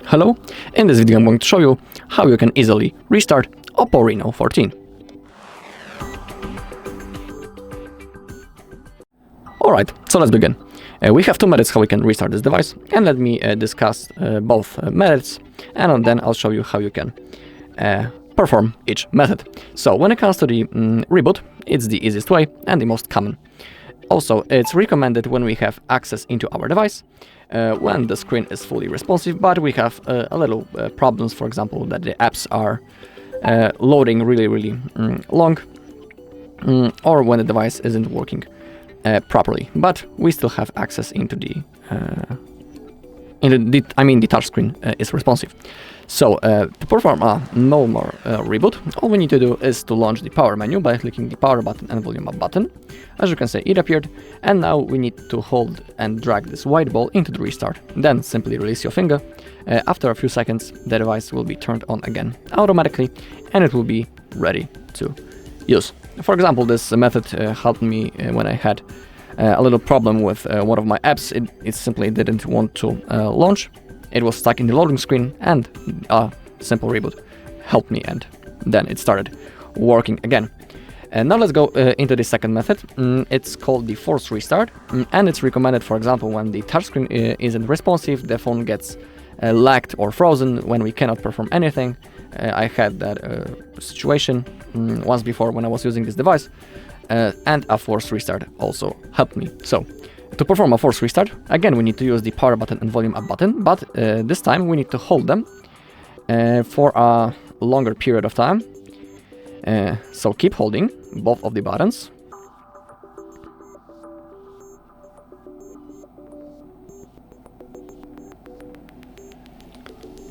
Hello, in this video I'm going to show you how you can easily restart OPPO Reno 14. Alright, so let's begin. We have two methods how we can restart this device, and let me discuss both methods, and then I'll show you how you can perform each method. So when it comes to the reboot, it's the easiest way and the most common. Also, it's recommended when we have access into our device, when the screen is fully responsive, but we have a little problems, for example, that the apps are loading really long, or when the device isn't working properly, but we still have access into the the touch screen is responsive. So to perform a normal reboot, all we need to do is to launch the power menu by clicking the power button and volume up button. As you can see, it appeared, and now we need to hold and drag this white ball into the restart. Then simply release your finger. After a few seconds, the device will be turned on again automatically, and it will be ready to use. For example, this method helped me when I had a little problem with one of my apps. It simply didn't want to launch. It was stuck in the loading screen, and a simple reboot helped me, and then it started working again. And now let's go into the second method. It's called the forced restart, and it's recommended, for example, when the touchscreen isn't responsive, the phone gets lagged or frozen when we cannot perform anything. I had that situation once before when I was using this device, and a forced restart also helped me. So to perform a forced restart, again we need to use the power button and volume up button, but this time we need to hold them for a longer period of time. So keep holding both of the buttons.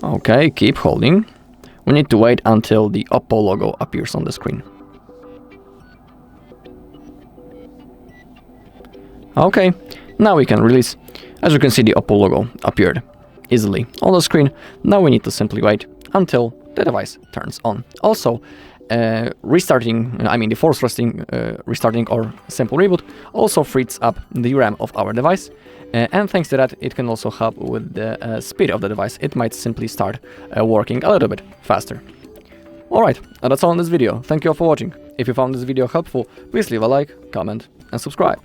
Okay, keep holding. We need to wait until the OPPO logo appears on the screen. Okay, now we can release. As you can see, the OPPO logo appeared easily on the screen. Now we need to simply wait until the device turns on. Also, restarting, the forced restarting or simple reboot also frees up the RAM of our device, and thanks to that it can also help with the speed of the device. It might simply start working a little bit faster. Alright, that's all in this video. Thank you all for watching. If you found this video helpful, please leave a like, comment and subscribe.